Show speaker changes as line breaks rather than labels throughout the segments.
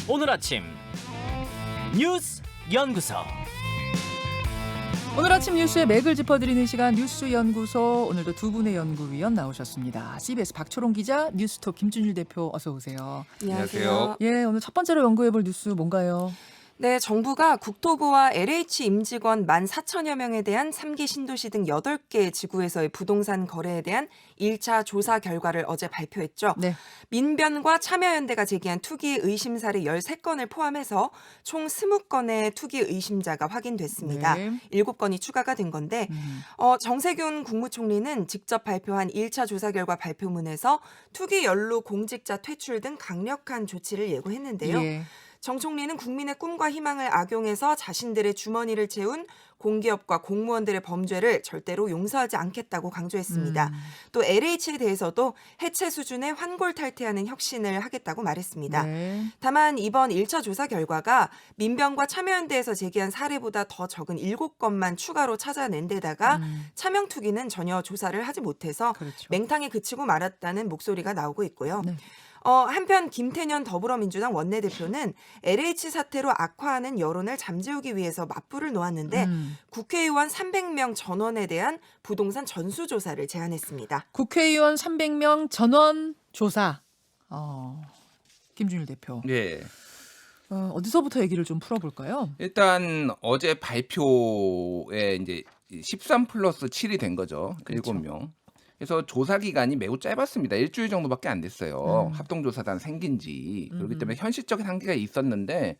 오늘 아침 뉴스 연구소.
오늘 아침 뉴스의 맥을 짚어드리는 시간 뉴스 연구소. 오늘도 두 분의 연구위원 나오셨습니다. CBS 박초롱 기자, 뉴스톱 김준일 대표 어서 오세요.
안녕하세요.
예, 오늘 첫 번째로 연구해볼 뉴스 뭔가요?
네, 정부가 국토부와 LH 임직원 14,000여 명에 대한 3기 신도시 등 8개 지구에서의 부동산 거래에 대한 1차 조사 결과를 어제 발표했죠.
네.
민변과 참여연대가 제기한 투기 의심 사례 13건을 포함해서 총 20건의 투기 의심자가 확인됐습니다.
네.
7건이 추가가 된 건데 정세균 국무총리는 직접 발표한 1차 조사 결과 발표문에서 투기 연루 공직자 퇴출 등 강력한 조치를 예고했는데요.
예.
정 총리는 국민의 꿈과 희망을 악용해서 자신들의 주머니를 채운 공기업과 공무원들의 범죄를 절대로 용서하지 않겠다고 강조했습니다. 또 LH에 대해서도 해체 수준의 환골탈태하는 혁신을 하겠다고 말했습니다.
네.
다만 이번 1차 조사 결과가 민변과 참여연대에서 제기한 사례보다 더 적은 7건만 추가로 찾아낸 데다가 차명투기는 전혀 조사를 하지 못해서
그렇죠.
맹탕에 그치고 말았다는 목소리가 나오고 있고요.
네.
한편 김태년 더불어민주당 원내대표는 LH 사태로 악화하는 여론을 잠재우기 위해서 맞불을 놓았는데 국회의원 300명 전원에 대한 부동산 전수조사를 제안했습니다.
국회의원 300명 전원 조사. 김준일 대표.
예.
어디서부터 얘기를 좀 풀어볼까요?
일단 어제 발표에 이제 13+7이 된 거죠.
그렇죠.
7명. 그래서 조사 기간이 매우 짧았습니다. 일주일 정도밖에 안 됐어요. 합동조사단 생긴 지. 그렇기 때문에 현실적인 한계가 있었는데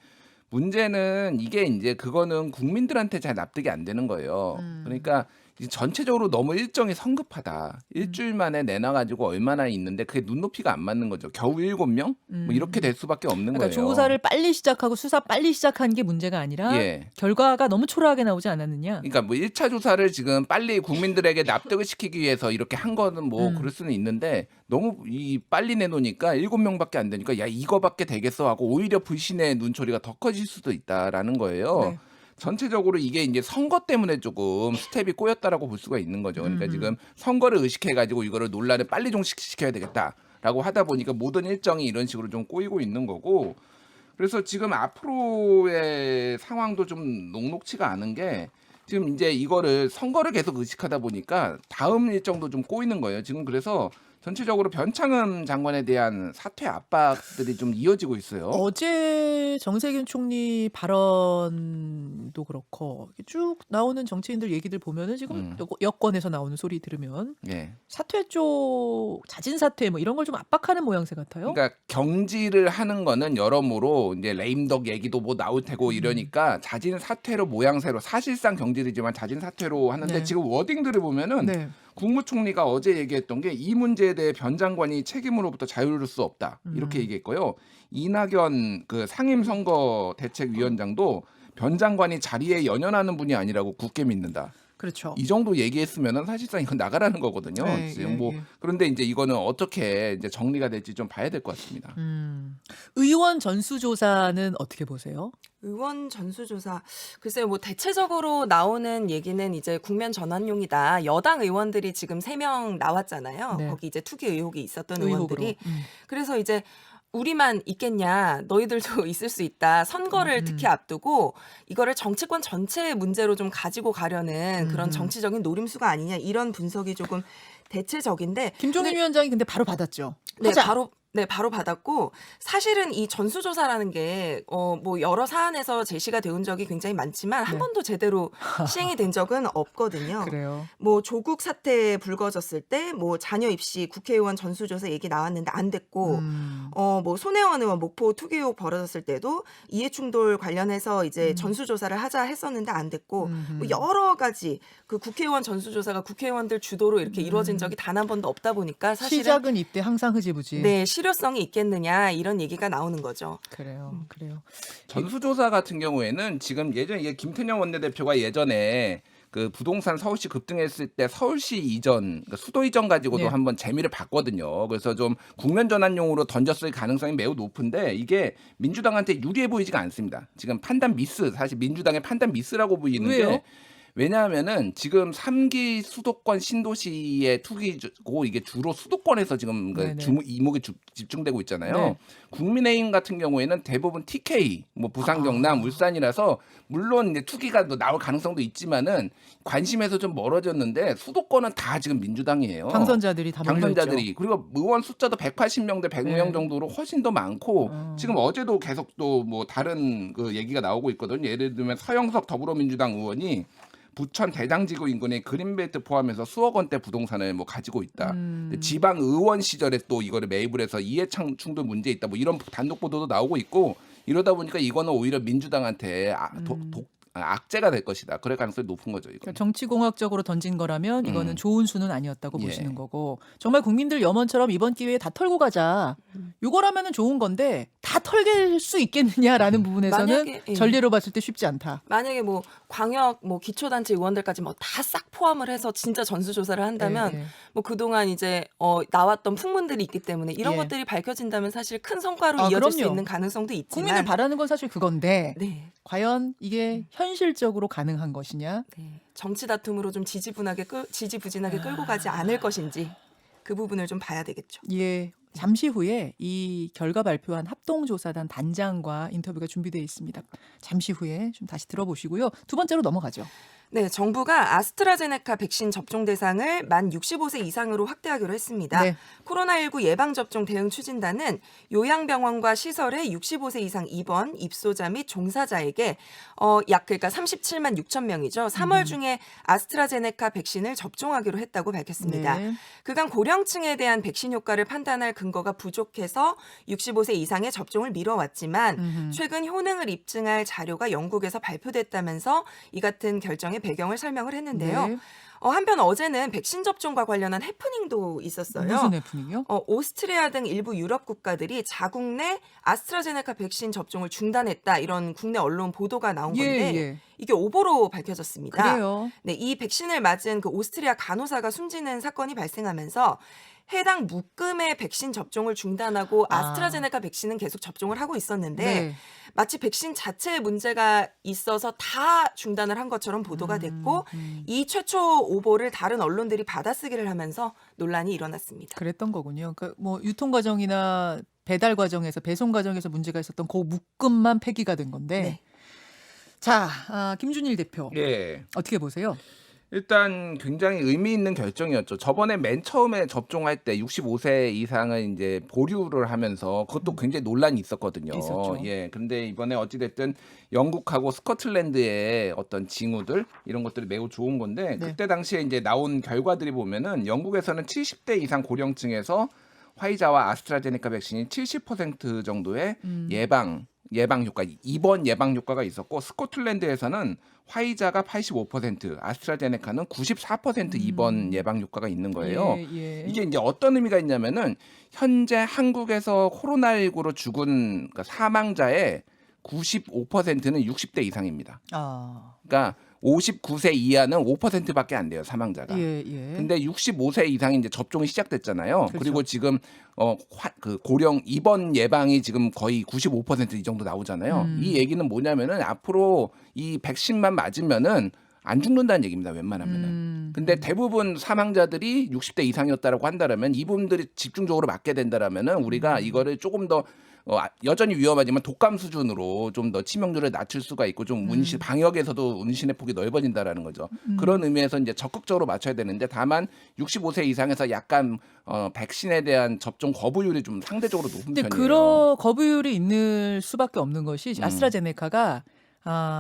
문제는 이게 이제 그거는 국민들한테 잘 납득이 안 되는 거예요. 그러니까 이제 전체적으로 너무 일정이 성급하다. 일주일 만에 내놔가지고 얼마나 있는데 그게 눈높이가 안 맞는 거죠. 겨우 7명? 뭐 이렇게 될 수밖에 없는
그러니까
거예요.
조사를 빨리 시작하고 수사 빨리 시작한 게 문제가 아니라
예.
결과가 너무 초라하게 나오지 않았느냐?
그러니까 뭐 1차 조사를 지금 빨리 국민들에게 납득을 시키기 위해서 이렇게 한 거는 뭐 그럴 수는 있는데 너무 빨리 내놓으니까 7명밖에 안 되니까 야 이거밖에 되겠어 하고 오히려 불신의 눈초리가 더 커질 수도 있다라는 거예요.
네.
전체적으로 이게 이제 선거 때문에 조금 스텝이 꼬였다라고 볼 수가 있는 거죠. 그러니까 지금 선거를 의식해가지고 이거를 논란을 빨리 종식시켜야 되겠다라고 하다 보니까 모든 일정이 이런 식으로 좀 꼬이고 있는 거고. 그래서 지금 앞으로의 상황도 좀 녹록치가 않은 게 지금 이제 이거를 선거를 계속 의식하다 보니까 다음 일정도 좀 꼬이는 거예요. 지금 그래서 전체적으로 변창흠 장관에 대한 사퇴 압박들이 좀 이어지고 있어요.
어제 정세균 총리 발언도 그렇고 쭉 나오는 정치인들 얘기들 보면은 지금 여권에서 나오는 소리 들으면
예.
사퇴 쪽 자진 사퇴 뭐 이런 걸 좀 압박하는 모양새 같아요.
그러니까 경질을 하는 거는 여러모로 이제 레임덕 얘기도 뭐 나올 테고 이러니까 자진 사퇴로 모양새로 사실상 경질이지만 자진 사퇴로 하는데
네. 지금
지금 워딩들을 보면은
네.
국무총리가 어제 얘기했던 게 이 문제에 대해 변 장관이 책임으로부터 자유로울 수 없다 이렇게 얘기했고요. 이낙연 그 상임선거대책위원장도 변 장관이 자리에 연연하는 분이 아니라고 굳게 믿는다.
그렇죠.
이 정도 얘기했으면은 사실상 이건 나가라는 거거든요.
네,
지금
예,
뭐
예.
그런데 이제 이거는 어떻게 이제 정리가 될지 좀 봐야 될 것 같습니다.
의원 전수조사는 어떻게 보세요?
의원 전수조사 글쎄요 뭐 대체적으로 나오는 얘기는 이제 국면 전환용이다. 여당 의원들이 지금 3명 나왔잖아요.
네.
거기 이제 투기 의혹이 있었던
의혹으로.
의원들이 그래서 이제 우리만 있겠냐 너희들도 있을 수 있다. 선거를 특히 앞두고 이거를 정치권 전체의 문제로 좀 가지고 가려는 그런 정치적인 노림수가 아니냐 이런 분석이 조금 대체적인데
김종인 위원장이 근데 바로 받았죠.
네,
하자.
바로 받았고 사실은 이 전수조사라는 게 뭐 여러 사안에서 제시가 되온 적이 굉장히 많지만 한
네.
번도 제대로 시행이 된 적은 없거든요.
그래요.
뭐 조국 사태 불거졌을 때 뭐 자녀 입시 국회의원 전수조사 얘기 나왔는데 안 됐고 뭐 손혜원 의원 목포 투기 의혹 벌어졌을 때도 이해충돌 관련해서 이제 전수조사를 하자 했었는데 안 됐고 뭐 여러 가지 그 국회의원 전수조사가 국회의원들 주도로 이렇게 이루어진 적이 단 한 번도 없다 보니까 사실은
시작은 이때 항상 흐지부지.
네 실효성이 있겠느냐 이런 얘기가 나오는 거죠.
그래요. 그래요.
전수조사 같은 경우에는 지금 예전에 이게 김태년 원내대표가 예전에 그 부동산 서울시 급등했을 때 서울시 이전, 그러니까 수도 이전 가지고도
네.
한번 재미를 봤거든요. 그래서 좀 국면 전환용으로 던졌을 가능성이 매우 높은데 이게 민주당한테 유리해 보이지가 않습니다. 지금 판단 미스, 사실 민주당의 판단 미스라고 보이는
왜요?
게 왜냐하면은 지금 3기 수도권 신도시의 투기고 이게 주로 수도권에서 지금 그
네네.
이목이 집중되고 있잖아요.
네.
국민의힘 같은 경우에는 대부분 TK, 뭐 부산, 경남, 울산이라서 물론 이제 투기가 또 나올 가능성도 있지만은 관심에서 좀 멀어졌는데 수도권은 다 지금 민주당이에요.
당선자들이 다 몰려 있죠.
당선자들이 그리고 의원 숫자도 180명 대 100명
네.
정도로 훨씬 더 많고 지금 어제도 계속 또 뭐 다른 그 얘기가 나오고 있거든요. 예를 들면 서영석 더불어민주당 의원이 부천 대장지구 인근의 그린벨트 포함해서 수억 원대 부동산을 뭐 가지고 있다. 지방 의원 시절에 또 이거를 매입을 해서 이해창 충돌 문제 있다. 뭐 이런 단독 보도도 나오고 있고 이러다 보니까 이거는 오히려 민주당한테 악재가 될 것이다. 그럴 가능성이 높은 거죠. 이거.
그러니까 정치공학적으로 던진 거라면 이거는 좋은 수는 아니었다고
예.
보시는 거고 정말 국민들 염원처럼 이번 기회에 다 털고 가자. 요거라면은 좋은 건데 다 털길 수 있겠느냐라는 부분에서는
만약에, 예.
전례로 봤을 때 쉽지 않다.
만약에 뭐 광역 뭐 기초단체 의원들까지 뭐 다 싹 포함을 해서 진짜 전수조사를 한다면
예.
뭐 그동안 이제 나왔던 풍문들이 있기 때문에 이런
예.
것들이 밝혀진다면 사실 큰 성과로
아,
이어질 수
그럼요.
있는 가능성도 있지만
국민들 바라는 건 사실 그건데
네.
과연 이게 현실적으로 가능한 것이냐?
네. 정치 다툼으로 좀 지지부진하게 끌고 가지 않을 것인지 그 부분을 좀 봐야 되겠죠.
예. 잠시 후에 이 결과 발표한 합동조사단 단장과 인터뷰가 준비되어 있습니다. 잠시 후에 좀 다시 들어보시고요. 두 번째로 넘어가죠.
네, 정부가 아스트라제네카 백신 접종 대상을 만 65세 이상으로 확대하기로 했습니다.
네.
코로나19 예방접종 대응 추진단은 요양병원과 시설에 65세 이상 입원, 입소자 및 종사자에게 약 그러니까 37만 6천 명이죠. 3월 중에 아스트라제네카 백신을 접종하기로 했다고 밝혔습니다.
네.
그간 고령층에 대한 백신 효과를 판단할 근거가 부족해서 65세 이상의 접종을 미뤄왔지만 최근 효능을 입증할 자료가 영국에서 발표됐다면서 이 같은 결정의 배경을 설명을 했는데요.
네.
한편 어제는 백신 접종과 관련한 해프닝도 있었어요.
무슨 해프닝이요?
오스트리아 등 일부 유럽 국가들이 자국 내 아스트라제네카 백신 접종을 중단했다. 이런 국내 언론 보도가 나온 건데
예.
이게 오보로 밝혀졌습니다.
그래요.
네, 이 백신을 맞은 그 오스트리아 간호사가 숨지는 사건이 발생하면서 해당 묶음의 백신 접종을 중단하고 아스트라제네카 백신은 계속 접종을 하고 있었는데
네.
마치 백신 자체에 문제가 있어서 다 중단을 한 것처럼 보도가 됐고 이 최초 오보를 다른 언론들이 받아쓰기를 하면서 논란이 일어났습니다.
그랬던 거군요. 그러니까 뭐 유통 과정이나 배달 과정에서 배송 과정에서 문제가 있었던 그 묶음만 폐기가 된 건데.
네.
자, 김준일 대표
예.
어떻게 보세요?
일단 굉장히 의미 있는 결정이었죠. 저번에 맨 처음에 접종할 때 65세 이상은 이제 보류를 하면서 그것도 굉장히 논란이 있었거든요.
있었죠.
예. 근데 이번에 어찌됐든 영국하고 스코틀랜드의 어떤 징후들 이런 것들이 매우 좋은 건데
네.
그때 당시에 이제 나온 결과들이 보면은 영국에서는 70대 이상 고령층에서 화이자와 아스트라제네카 백신이 70% 정도의 예방 효과, 입원 예방 효과가 있었고 스코틀랜드에서는 화이자가 85%, 아스트라제네카는 94% 입원 예방 효과가 있는 거예요.
예.
이게 이제 어떤 의미가 있냐면은 현재 한국에서 코로나19로 죽은 그러니까 사망자의 95%는 60대 이상입니다. 그러니까 59세 이하는 5%밖에 안 돼요, 사망자가.
예.
근데 65세 이상이 이제 접종이 시작됐잖아요.
그렇죠.
그리고 지금 그 고령 입원 예방이 지금 거의 95% 이 정도 나오잖아요. 이 얘기는 뭐냐면은 앞으로 이 백신만 맞으면은 안 죽는다는 얘기입니다. 웬만하면은. 근데 대부분 사망자들이 60대 이상이었다라고 한다라면 이분들이 집중적으로 맞게 된다라면은 우리가 이거를 조금 더 여전히 위험하지만 독감 수준으로 좀 더 치명률을 낮출 수가 있고 좀 방역에서도 운신의 폭이 넓어진다라는 거죠. 그런 의미에서 이제 적극적으로 맞춰야 되는데 다만 65세 이상에서 약간 백신에 대한 접종 거부율이 좀 상대적으로 높은
근데
편이에요.
그런 거부율이 있는 수밖에 없는 것이 아스트라제네카가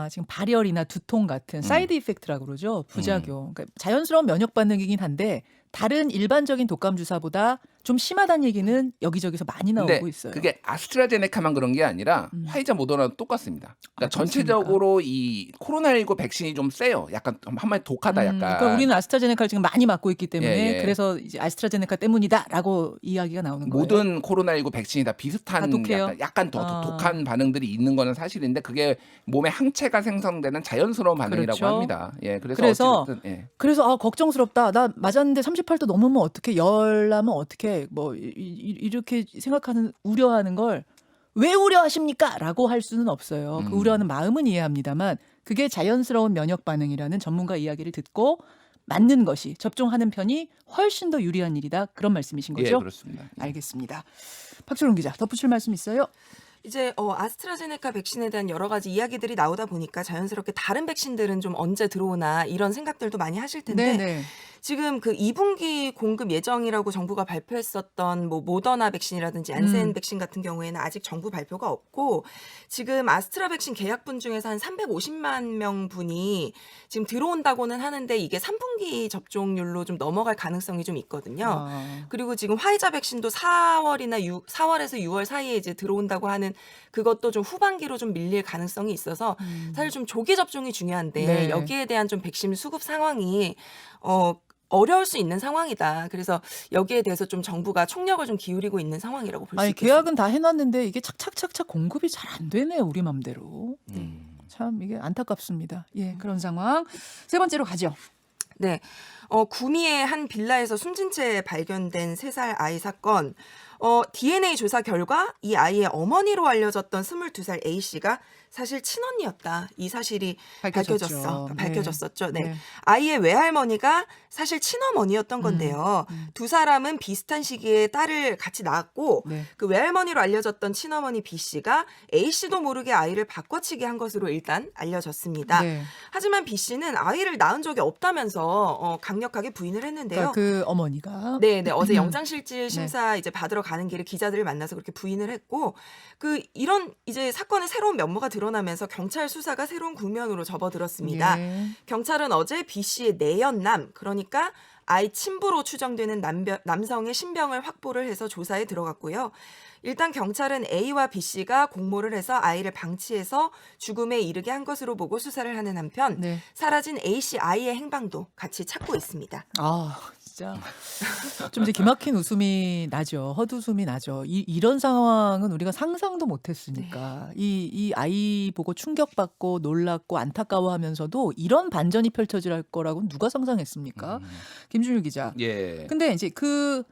지금 발열이나 두통 같은 사이드 이펙트라고 그러죠. 부작용. 그러니까 자연스러운 면역 반응이긴 한데 다른 일반적인 독감 주사보다 좀 심하다는 얘기는 여기저기서 많이 나오고
근데
있어요.
그게 아스트라제네카만 그런 게 아니라 화이자 모더나도 똑같습니다. 그러니까 전체적으로 이 코로나19 백신이 좀 세요. 약간 한마디 독하다 약간.
그러니까 우리는 아스트라제네카를 지금 많이 맞고 있기 때문에
예.
그래서 이제 아스트라제네카 때문이다라고 이야기가 나오는 거예요.
모든 코로나19 백신이 다 비슷한
다 독해요?
약간 더 독한 반응들이 있는 거는 사실인데 그게 몸에 항체가 생성되는 자연스러운 반응이라고
그렇죠.
합니다. 예, 그래서 어쨌든, 예.
그래서 걱정스럽다. 나 맞았는데 38도 넘으면 어떻게 열 나면 어떻게 뭐 이렇게 생각하는 우려하는 걸 왜 우려하십니까? 라고 할 수는 없어요. 그 우려하는 마음은 이해합니다만 그게 자연스러운 면역 반응이라는 전문가 이야기를 듣고 맞는 것이 접종하는 편이 훨씬 더 유리한 일이다. 그런 말씀이신
예,
거죠?
그렇습니다. 예.
알겠습니다. 박철웅 기자, 덧붙일 말씀 있어요?
이제 아스트라제네카 백신에 대한 여러 가지 이야기들이 나오다 보니까 자연스럽게 다른 백신들은 좀 언제 들어오나 이런 생각들도 많이 하실 텐데
네네.
지금 그 2분기 공급 예정이라고 정부가 발표했었던 뭐 모더나 백신이라든지 안센 백신 같은 경우에는 아직 정부 발표가 없고 지금 아스트라 백신 계약분 중에서 한 350만 명 분이 지금 들어온다고는 하는데 이게 3분기 접종률로 좀 넘어갈 가능성이 좀 있거든요. 그리고 지금 화이자 백신도 4월에서 6월 사이에 이제 들어온다고 하는 그것도 좀 후반기로 좀 밀릴 가능성이 있어서 사실 좀 조기 접종이 중요한데
네.
여기에 대한 좀 백신 수급 상황이 어려울 수 있는 상황이다. 그래서 여기에 대해서 좀 정부가 총력을 좀 기울이고 있는 상황이라고 볼 수
아니
있겠습니다.
계약은 다 해놨는데 이게 착착착착 공급이 잘 안 되네 우리 맘대로. 참 이게 안타깝습니다. 예, 그런 상황. 세 번째로 가죠.
네. 구미의 한 빌라에서 숨진 채 발견된 3살 아이 사건. DNA 조사 결과 이 아이의 어머니로 알려졌던 22살 A씨가 사실 친언니였다. 이 사실이 밝혀졌었죠. 네.
네.
아이의 외할머니가 사실 친어머니였던 건데요. 두 사람은 비슷한 시기에 딸을 같이 낳았고
네.
그 외할머니로 알려졌던 친어머니 B씨가 A씨도 모르게 아이를 바꿔치기 한 것으로 일단 알려졌습니다.
네.
하지만 B씨는 아이를 낳은 적이 없다면서 강력하게 부인을 했는데요.
그러니까 그 어머니가
네, 어제 영장실질 심사
네.
이제 받으러 가는 길에 기자들을 만나서 그렇게 부인을 했고 이런 이제 사건의 새로운 면모가 드러나면서 경찰 수사가 새로운 국면으로 접어들었습니다.
예.
경찰은 어제 B 씨의 내연남 그러니까 아이 친부로 추정되는 남성의 신병을 확보를 해서 조사에 들어갔고요. 일단 경찰은 A와 B 씨가 공모를 해서 아이를 방치해서 죽음에 이르게 한 것으로 보고 수사를 하는 한편
네.
사라진 A 씨 아이의 행방도 같이 찾고 있습니다.
아 진짜 좀 이제 기막힌 웃음이 나죠. 헛웃음이 나죠. 이런 상황은 우리가 상상도 못했으니까 이 아이 보고 충격받고 놀랐고 안타까워하면서도 이런 반전이 펼쳐질 거라고는 누가 상상했습니까? 김준일 기자.
예.
근데 이제 그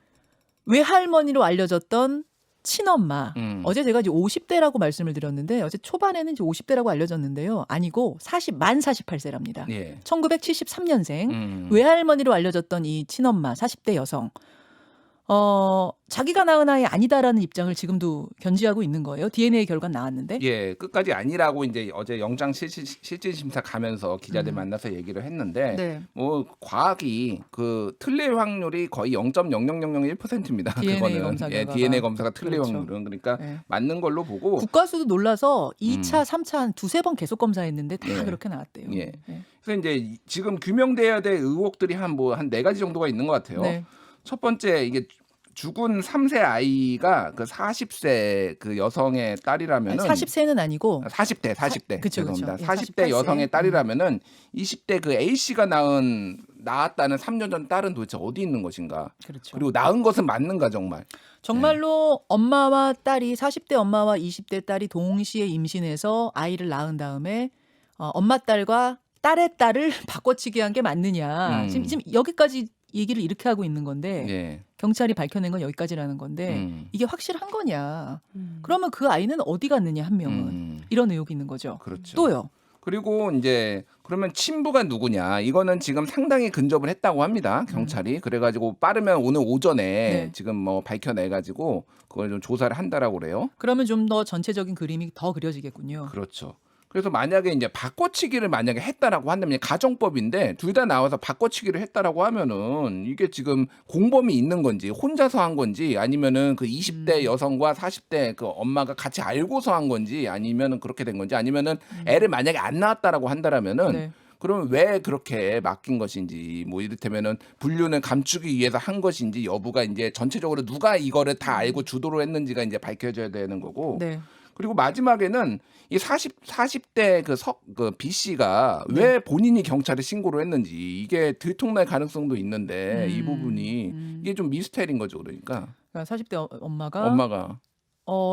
외할머니로 알려졌던 친엄마. 어제 제가 이제 50대라고 말씀을 드렸는데 어제 초반에는 이제 50대라고 알려졌는데요. 아니고 만 48세랍니다.
예.
1973년생 외할머니로 알려졌던 이 친엄마 40대 여성. 자기가 낳은 아이 아니다라는 입장을 지금도 견지하고 있는 거예요. DNA 결과는 나왔는데.
예, 끝까지 아니라고 이제 어제 영장 실질 심사 가면서 기자들 만나서 얘기를 했는데
네.
뭐 과학이 그 틀릴 확률이 거의 0.00001%입니다.
DNA
그거는
검사 결과가.
DNA 검사가 틀릴
그렇죠.
확률은 그러니까
네.
맞는 걸로 보고
국가수도 놀라서 2차, 3차 한 두세 번 계속 검사했는데 다
예.
그렇게 나왔대요.
예.
네.
그래서 이제 지금 규명돼야 될 의혹들이 한 네 가지 정도가 있는 것 같아요.
네.
첫 번째 이게 죽은 3세 아이가 그 40세 그 여성의 딸이라면은
40세는 아니고
40대
그쵸,
죄송합니다.
그쵸. 예,
40대
48세.
여성의 딸이라면은 20대 그 A 씨가 낳았다는 3년 전 딸은 도대체 어디 있는 것인가?
그렇죠.
그리고 낳은 것은 맞는가 정말?
정말로 엄마와 딸이 40대 엄마와 20대 딸이 동시에 임신해서 아이를 낳은 다음에 엄마 딸과 딸의 딸을 바꿔치기 한 게 맞느냐. 지금 여기까지 얘기를 이렇게 하고 있는 건데
예.
경찰이 밝혀낸 건 여기까지라는 건데 이게 확실한 거냐. 그러면 그 아이는 어디 갔느냐 한 명은. 이런 의혹이 있는 거죠.
그렇죠.
또요.
그리고 이제 그러면 친부가 누구냐? 이거는 지금 상당히 근접을 했다고 합니다. 경찰이. 그래가지고 빠르면 오늘 오전에
네.
지금 뭐 밝혀내가지고 그걸 좀 조사를 한다라고 그래요.
그러면 좀 더 전체적인 그림이 더 그려지겠군요.
그렇죠. 그래서 만약에 이제 바꿔치기를 만약에 했다라고 한다면 가정법인데 둘 다 나와서 바꿔치기를 했다라고 하면은 이게 지금 공범이 있는 건지 혼자서 한 건지 아니면은 그 20대 여성과 40대 그 엄마가 같이 알고서 한 건지 아니면은 그렇게 된 건지 아니면은 애를 만약에 안 낳았다라고 한다라면은
네.
그러면 왜 그렇게 맡긴 것인지 뭐 이를테면은 분류는 감추기 위해서 한 것인지 여부가 이제 전체적으로 누가 이거를 다 알고 주도를 했는지가 이제 밝혀져야 되는 거고.
네.
그리고 마지막에는 이 40대 그 B 씨가 왜 본인이 경찰에 신고를 했는지 이게 들통날 가능성도 있는데 이 부분이 이게 좀 미스테리인 거죠. 그러니까
40대 엄마가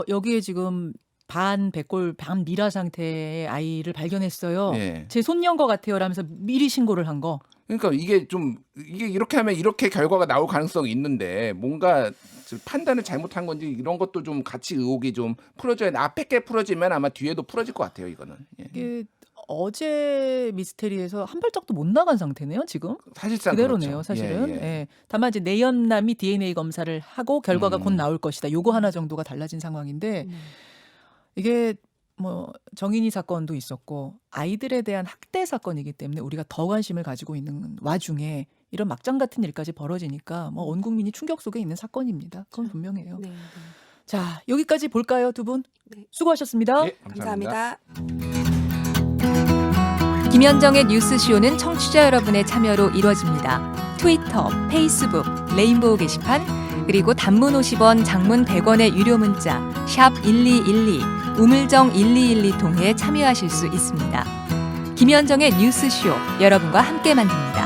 여기에 지금 반 백골 반 미라 상태의 아이를 발견했어요.
예.
제 손녀인 것 같아요. 라면서 미리 신고를 한 거.
그러니까 이게 이렇게 하면 이렇게 결과가 나올 가능성이 있는데 뭔가 판단을 잘못한 건지 이런 것도 좀 같이 의혹이 좀 풀어져야 돼. 앞에 게 풀어지면 아마 뒤에도 풀어질 것 같아요. 이거는. 예.
이게 어제 미스테리에서 한 발짝도 못 나간 상태네요, 지금.
사실상
그대로네요,
그렇죠.
사실은.
예, 예.
예. 다만 이제 내연남이 DNA 검사를 하고 결과가 곧 나올 것이다. 요거 하나 정도가 달라진 상황인데 이게 뭐 정인이 사건도 있었고 아이들에 대한 학대 사건이기 때문에 우리가 더 관심을 가지고 있는 와중에 이런 막장 같은 일까지 벌어지니까 뭐 온 국민이 충격 속에 있는 사건입니다. 그건 분명해요.
네, 네.
자, 여기까지 볼까요, 두 분?
네.
수고하셨습니다.
예, 감사합니다.
감사합니다.
김현정의 뉴스쇼는 청취자 여러분의 참여로 이루어집니다. 트위터, 페이스북, 레인보우 게시판, 그리고 단문 50원, 장문 100원의 유료 문자 샵 1212, 우물정 1212 통해 참여하실 수 있습니다. 김현정의 뉴스쇼, 여러분과 함께 만듭니다.